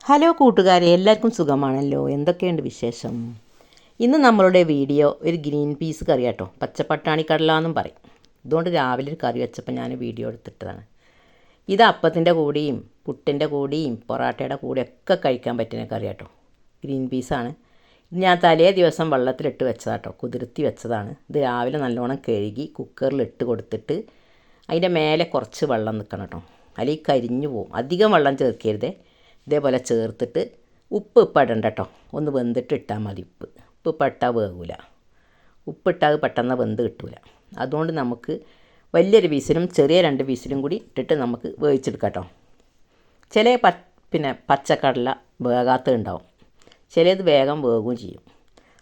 Hello കൂട്ടുകാരെ, എല്ലാവർക്കും സുഖമാണല്ലോ? എന്തൊക്കെയുണ്ട് വിശേഷം? ഇന്ന് നമ്മളുടെ വീഡിയോ ഒരു ഗ്രീൻ പീസ് കറി കേട്ടോ, പച്ചപ്പട്ടാണി കടല എന്നും പറയും. ഇതുകൊണ്ട് രാവിലെ ഒരു കറി വെച്ചപ്പോൾ ഞാൻ വീഡിയോ എടുത്തിട്ടതാണ്. ഇത് അപ്പത്തിൻ്റെ കൂടെയും പുട്ടിൻ്റെ കൂടെയും പൊറാട്ടയുടെ കൂടെയൊക്കെ കഴിക്കാൻ പറ്റുന്ന കറി കേട്ടോ. ഗ്രീൻ പീസാണ്. ഇത് ഞാൻ തലേ ദിവസം വെള്ളത്തിലിട്ട് വെച്ചതാട്ടോ, കുതിർത്തി വെച്ചതാണ്. ഇത് രാവിലെ നല്ലോണം കഴുകി കുക്കറിലിട്ട് കൊടുത്തിട്ട് അതിൻ്റെ മേലെ കുറച്ച് വെള്ളം നിൽക്കണം കേട്ടോ, അല്ലെങ്കിൽ കരിഞ്ഞു പോവും. അധികം വെള്ളം ചേർക്കരുതേ. ഇതേപോലെ ചേർത്തിട്ട് ഉപ്പ് ഇടണ്ട കേട്ടോ, ഒന്ന് വെന്തിട്ട് ഇട്ടാൽ മതി. ഉപ്പ് ഇട്ടാൽ വേകില്ല. ഉപ്പിട്ടാൽ പെട്ടെന്ന് വെന്ത് കിട്ടില്ല. അതുകൊണ്ട് നമുക്ക് വലിയൊരു പീസിലും ചെറിയ 2 പീസിലും കൂടി ഇട്ടിട്ട് നമുക്ക് വേവിച്ചെടുക്കാം കേട്ടോ. ചില പച്ചക്കടല വേകാത്ത ഉണ്ടാവും, ചിലത് വേഗം വേകുകയും ചെയ്യും.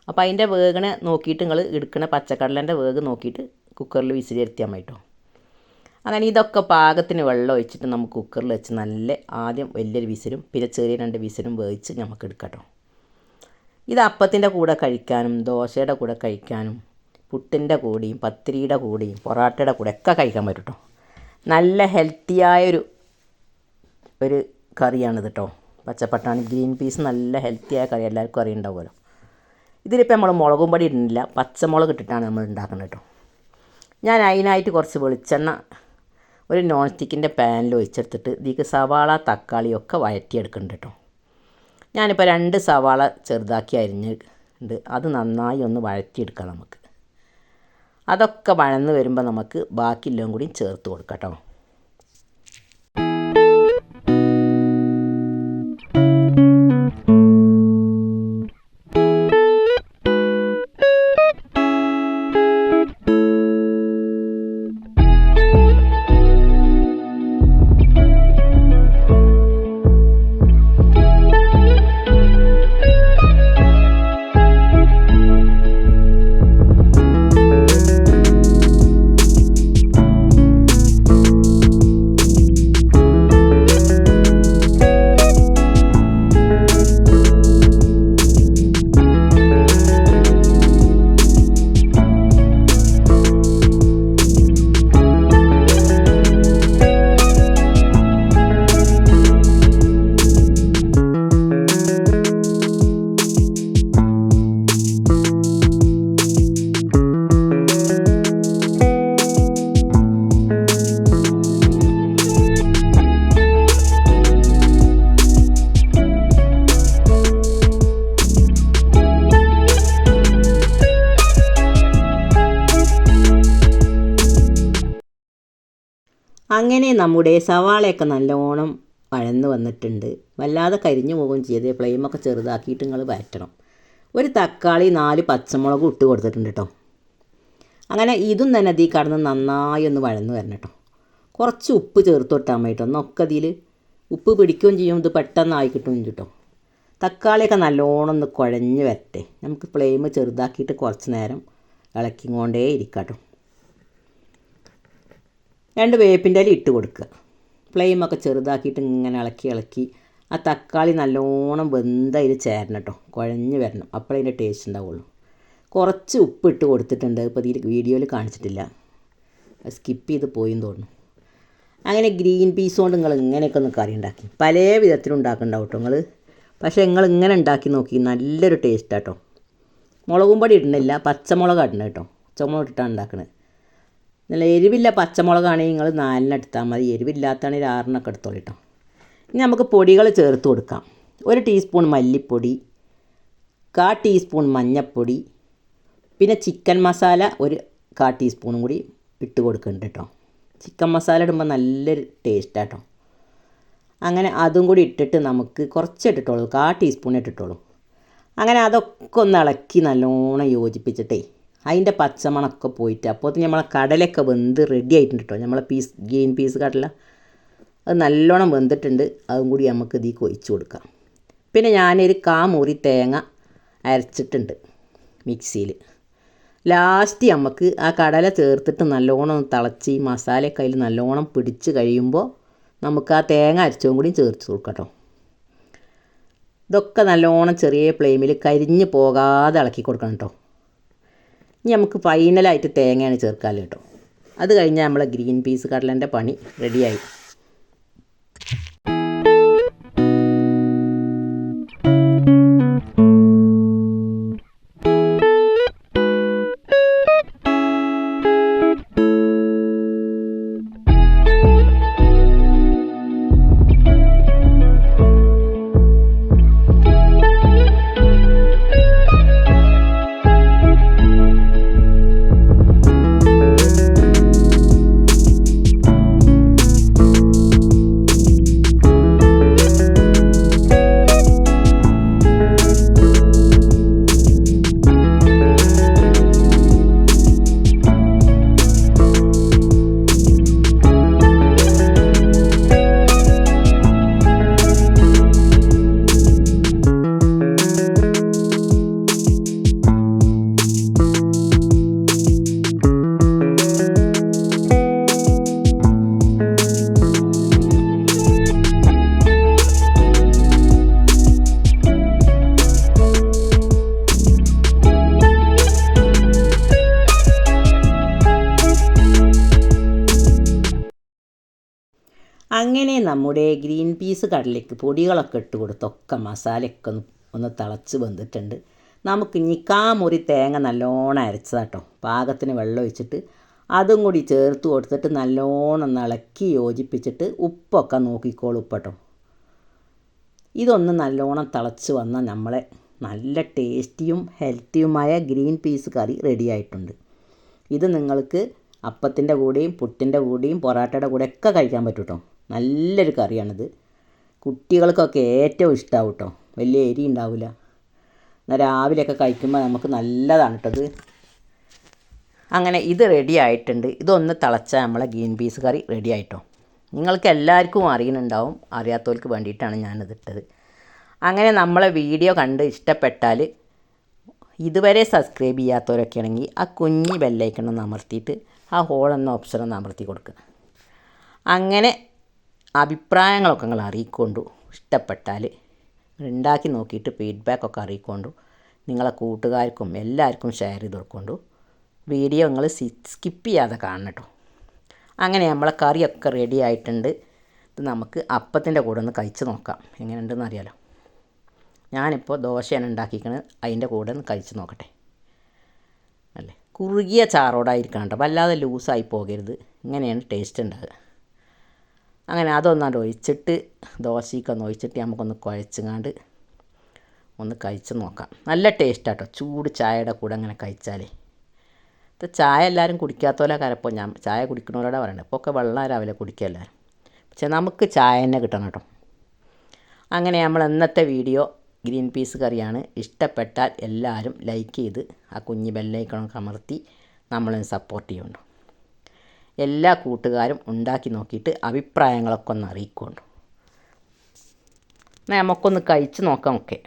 അപ്പോൾ അതിൻ്റെ വേഗണ നോക്കിയിട്ട് നിങ്ങൾ എടുക്കണ പച്ചക്കടലേൻ്റെ വേഗ് നോക്കിയിട്ട് കുക്കറിൽ വിസിൽ വരുത്തിയാൽ മതി കേട്ടോ. അങ്ങനെ ഇതൊക്കെ പാകത്തിന് വെള്ളം ഒഴിച്ചിട്ട് നമുക്ക് കുക്കറിൽ വെച്ച് നല്ല ആദ്യം വലിയൊരു വിസിലും പിന്നെ ചെറിയ 2 വിസിലും വേവിച്ച് നമുക്ക് എടുക്കാം കേട്ടോ. ഇത് അപ്പത്തിൻ്റെ കൂടെ കഴിക്കാനും ദോശയുടെ കൂടെ കഴിക്കാനും പുട്ടിൻ്റെ കൂടെയും പത്തിരിയുടെ കൂടെയും പൊറാട്ടയുടെ കൂടെ ഒക്കെ കഴിക്കാൻ പറ്റും കേട്ടോ. നല്ല ഹെൽത്തിയായൊരു കറിയാണിത് കേട്ടോ. പച്ചപ്പട്ടാണി ഗ്രീൻ പീസ് നല്ല ഹെൽത്തിയായ കറി, എല്ലാവർക്കും അറിയുണ്ടാവുമല്ലോ. ഇതിലിപ്പോൾ നമ്മൾ മുളകും പൊടി ഇടുന്നില്ല, പച്ചമുളക് ഇട്ടിട്ടാണ് നമ്മൾ ഉണ്ടാക്കുന്നത് കേട്ടോ. ഞാൻ അതിനായിട്ട് കുറച്ച് വെളിച്ചെണ്ണ ഒരു നോൺ സ്റ്റിക്കിൻ്റെ പാനിൽ ഒഴിച്ചെടുത്തിട്ട് ഇതിലേക്ക് സവാള തക്കാളിയൊക്കെ വഴറ്റിയെടുക്കുന്നുണ്ട് കേട്ടോ. ഞാനിപ്പോൾ 2 സവാള ചെറുതാക്കി അരിഞ്ഞിട്ടുണ്ട്. അത് നന്നായി ഒന്ന് വഴറ്റിയെടുക്കാം നമുക്ക്. അതൊക്കെ വഴന്ന് വരുമ്പോൾ നമുക്ക് ബാക്കിയെല്ലാം കൂടി ചേർത്ത് കൊടുക്കാം കേട്ടോ. അങ്ങനെ നമ്മുടെ സവാളയൊക്കെ നല്ലോണം വഴന്ന് വന്നിട്ടുണ്ട്. വല്ലാതെ കരിഞ്ഞു പോകുകയും ചെയ്ത് ഫ്ലെയിമൊക്കെ ചെറുതാക്കിയിട്ട് നിങ്ങൾ വഴറ്റണം. ഒരു തക്കാളി 4 പച്ചമുളകും ഇട്ട് കൊടുത്തിട്ടുണ്ട് കേട്ടോ. അങ്ങനെ ഇതും തന്നെ അതിൽ കടന്ന് നന്നായി ഒന്ന് വഴന്ന് വരണം കേട്ടോ. കുറച്ച് ഉപ്പ് ചേർത്ത് കൊടുത്താൽ മതി കേട്ടോ. എന്നൊക്കെ ഇതിൽ ഉപ്പ് പിടിക്കുകയും ചെയ്യും, ഇത് പെട്ടെന്നായി കിട്ടുകയും കേട്ടോ. തക്കാളിയൊക്കെ നല്ലോണം ഒന്ന് കുഴഞ്ഞ് വരട്ടെ. നമുക്ക് ഫ്ലെയിം ചെറുതാക്കിയിട്ട് കുറച്ച് നേരം ഇളക്കിക്കൊണ്ടേ ഇരിക്കാം കേട്ടോ. 2 വേപ്പിൻ്റെ ഇല ഇട്ട് കൊടുക്കുക. ഫ്ലെയിമൊക്കെ ചെറുതാക്കിയിട്ട് ഇങ്ങനെ ഇളക്കി ആ തക്കാളി നല്ലോണം വെന്തതിൽ ചേരണം കേട്ടോ, കുഴഞ്ഞ് വരണം. അപ്പോഴേ അതിൻ്റെ ടേസ്റ്റ് ഉണ്ടാവുള്ളൂ. കുറച്ച് ഉപ്പ് ഇട്ട് കൊടുത്തിട്ടുണ്ട്. ഇപ്പോൾ ഇതിൽ വീഡിയോയിൽ കാണിച്ചിട്ടില്ല, സ്കിപ്പ് ചെയ്ത് പോയെന്ന് തോന്നുന്നു. അങ്ങനെ ഗ്രീൻ പീസ് കൊണ്ട് നിങ്ങൾ ഇങ്ങനെയൊക്കെ ഒന്ന് കറി ഉണ്ടാക്കി പല വിധത്തിലും ഉണ്ടാക്കുന്നുണ്ടാവും കേട്ടോ നിങ്ങൾ. പക്ഷേ നിങ്ങൾ ഇങ്ങനെ ഉണ്ടാക്കി നോക്കി, നല്ലൊരു ടേസ്റ്റാണ് കേട്ടോ. മുളകും പൊടി ഇടുന്നില്ല, പച്ചമുളക് ഇടണം കേട്ടോ. പച്ചമുളക് ഇട്ടാണ് ഉണ്ടാക്കുന്നത്. നല്ല എരിവില്ല പച്ചമുളകാണെങ്കിൽ നിങ്ങൾ 4 എടുത്താൽ മതി, എരിവില്ലാത്തതാണെങ്കിൽ 6 എടുത്തോളൂ കേട്ടോ. ഇനി നമുക്ക് പൊടികൾ ചേർത്ത് കൊടുക്കാം. 1 ടീസ്പൂൺ മല്ലിപ്പൊടി, 1/4 ടീസ്പൂൺ മഞ്ഞൾപ്പൊടി, പിന്നെ ചിക്കൻ മസാല 1/4 ടീസ്പൂണും കൂടി ഇട്ട് കൊടുക്കുന്നുണ്ട് കേട്ടോ. ചിക്കൻ മസാല ഇടുമ്പോൾ നല്ലൊരു ടേസ്റ്റാണ് കേട്ടോ. അങ്ങനെ അതും കൂടി ഇട്ടിട്ട് നമുക്ക് കുറച്ച് ഇട്ടിട്ടുള്ളൂ, 1/4 ടീസ്പൂൺ ഇട്ടിട്ടുള്ളൂ. അങ്ങനെ അതൊക്കെ ഒന്ന് ഇളക്കി നല്ലോണം യോജിപ്പിച്ചിട്ടേ അതിൻ്റെ പച്ചമണമൊക്കെ പോയിട്ട് അപ്പോൾ നമ്മളെ കടലയൊക്കെ വെന്ത് റെഡി ആയിട്ടുണ്ട് കേട്ടോ. നമ്മളെ ഗ്രീൻ പീസ് കടല അത് നല്ലോണം വെന്തിട്ടുണ്ട്. അതും കൂടി നമുക്ക് ഇതിൽ ഒഴിച്ച് കൊടുക്കാം. പിന്നെ ഞാനൊരു 1/4 മുറി തേങ്ങ അരച്ചിട്ടുണ്ട് മിക്സിയിൽ. ലാസ്റ്റ് നമുക്ക് ആ കടല ചേർത്തിട്ട് നല്ലോണം തിളച്ച് ഈ മസാലയൊക്കെ അതിൽ നല്ലോണം പിടിച്ച് കഴിയുമ്പോൾ നമുക്ക് ആ തേങ്ങ അരച്ചതും കൂടി ചേർത്ത് കൊടുക്കാം കേട്ടോ. ഇതൊക്കെ നല്ലോണം ചെറിയ ഫ്ലെയിമിൽ കരിഞ്ഞ് പോകാതെ ഇളക്കി കൊടുക്കണം കേട്ടോ. ഇനി നമുക്ക് ഫൈനലായിട്ട് തേങ്ങയാണ് ചേർക്കാമല്ലോ കേട്ടോ. അത് കഴിഞ്ഞാൽ നമ്മളെ ഗ്രീൻ പീസ് കടലേൻ്റെ പണി റെഡിയായി. അങ്ങനെ നമ്മുടെ ഗ്രീൻ പീസ് കടലേക്ക് പൊടികളൊക്കെ ഇട്ട് കൊടുത്തൊക്കെ മസാലയൊക്കെ ഒന്ന് തിളച്ച് വന്നിട്ടുണ്ട്. നമുക്ക് ഇനി മുറി തേങ്ങ നല്ലോണം അരച്ചതാട്ടോ, പാകത്തിന് വെള്ളം ഒഴിച്ചിട്ട് അതും കൂടി ചേർത്ത് കൊടുത്തിട്ട് നല്ലോണം ഇളക്കി യോജിപ്പിച്ചിട്ട് ഉപ്പൊക്കെ നോക്കിക്കോളൂ ഉപ്പട്ടോ. ഇതൊന്ന് നല്ലോണം തിളച്ച് വന്നാൽ നമ്മളെ നല്ല ടേസ്റ്റിയും ഹെൽത്തിയുമായ ഗ്രീൻ പീസ് കറി റെഡി ആയിട്ടുണ്ട്. ഇത് നിങ്ങൾക്ക് അപ്പത്തിൻ്റെ കൂടെയും പുട്ടിൻ്റെ കൂടെയും പൊറാട്ടയുടെ കൂടെ ഒക്കെ കഴിക്കാൻ പറ്റും കേട്ടോ. നല്ലൊരു കറിയാണിത്. കുട്ടികൾക്കൊക്കെ ഏറ്റവും ഇഷ്ടമാവും കേട്ടോ. വലിയ എരി ഉണ്ടാവില്ല. എന്നാൽ രാവിലെയൊക്കെ കഴിക്കുമ്പോൾ നമുക്ക് നല്ലതാണ് കേട്ടോ ഇത്. അങ്ങനെ ഇത് റെഡി ആയിട്ടുണ്ട്. ഇതൊന്ന് തിളച്ചാൽ നമ്മളെ ഗ്രീൻ പീസ് കറി റെഡി ആയിട്ടോ. നിങ്ങൾക്ക് എല്ലാവർക്കും അറിയുന്നുണ്ടാവും, അറിയാത്തവർക്ക് വേണ്ടിയിട്ടാണ് ഞാനിതിട്ടത്. അങ്ങനെ നമ്മളെ വീഡിയോ കണ്ട് ഇഷ്ടപ്പെട്ടാൽ ഇതുവരെ സബ്സ്ക്രൈബ് ചെയ്യാത്തവരൊക്കെ ആണെങ്കിൽ ആ കുഞ്ഞി ബെല്ലൈക്കൺ അമർത്തിയിട്ട് ആ ഹോൾ എന്ന ഓപ്ഷൻ ഒന്ന് അമർത്തി കൊടുക്കുക. അങ്ങനെ അഭിപ്രായങ്ങളൊക്കെ നിങ്ങൾ അറിയിക്കൊണ്ടു. ഇഷ്ടപ്പെട്ടാൽ ഉണ്ടാക്കി നോക്കിയിട്ട് ഫീഡ്ബാക്കൊക്കെ അറിയിക്കൊണ്ടു. നിങ്ങളെ കൂട്ടുകാർക്കും എല്ലാവർക്കും ഷെയർ ചെയ്ത് കൊടുക്കൊണ്ടു. വീഡിയോ നിങ്ങൾ സ്കിപ്പ് ചെയ്യാതെ കാണണം കേട്ടോ. അങ്ങനെ നമ്മളെ കറിയൊക്കെ റെഡി ആയിട്ടുണ്ട്. ഇത് നമുക്ക് അപ്പത്തിൻ്റെ കൂടെ ഒന്ന് കഴിച്ച് നോക്കാം എങ്ങനെയുണ്ടെന്ന് അറിയാലോ. ഞാനിപ്പോൾ ദോശയാണ് ഉണ്ടാക്കിക്കുന്നത്, അതിൻ്റെ കൂടെ ഒന്ന് കഴിച്ച് നോക്കട്ടെ. അല്ലേ, കുറുകിയ ചാറോടായിരിക്കണം കേട്ടോ, വല്ലാതെ ലൂസായി പോകരുത്. ഇങ്ങനെയാണ് ടേസ്റ്റ് ഉണ്ടാകുക. അങ്ങനെ അതൊന്നാണ്ട് ഒഴിച്ചിട്ട് ദോശയ്ക്കൊന്ന് ഒഴിച്ചിട്ട് നമുക്കൊന്ന് കുഴച്ചങ്ങാണ്ട് ഒന്ന് കഴിച്ച് നോക്കാം. നല്ല ടേസ്റ്റാട്ടോ ചൂട് ചായയുടെ കൂടെ അങ്ങനെ കഴിച്ചാലേ. ഇത് ചായ എല്ലാവരും കുടിക്കാത്തപോലെ കരപ്പോൾ ഞാൻ ചായ കുടിക്കണവരോടെ പറയണത്. ഇപ്പോൾ ഒക്കെ വെള്ളം രാവിലെ കുടിക്കുക എല്ലാവരും. പക്ഷേ നമുക്ക് ചായ തന്നെ കിട്ടണം കേട്ടോ. അങ്ങനെ നമ്മൾ ഇന്നത്തെ വീഡിയോ ഗ്രീൻ പീസ് കറിയാണ്. ഇഷ്ടപ്പെട്ടാൽ എല്ലാവരും ലൈക്ക് ചെയ്ത് ആ കുഞ്ഞി ബെല്ലൈക്കണൊക്കെ അമർത്തി നമ്മളെ സപ്പോർട്ട് ചെയ്യുന്നുണ്ട്. എല്ലാ കൂട്ടുകാരും ഉണ്ടാക്കി നോക്കിയിട്ട് അഭിപ്രായങ്ങളൊക്കെ ഒന്ന് അറിയിക്കുന്നുണ്ട്. നമുക്കൊന്ന് കഴിച്ച് നോക്കാം. ഓക്കെ.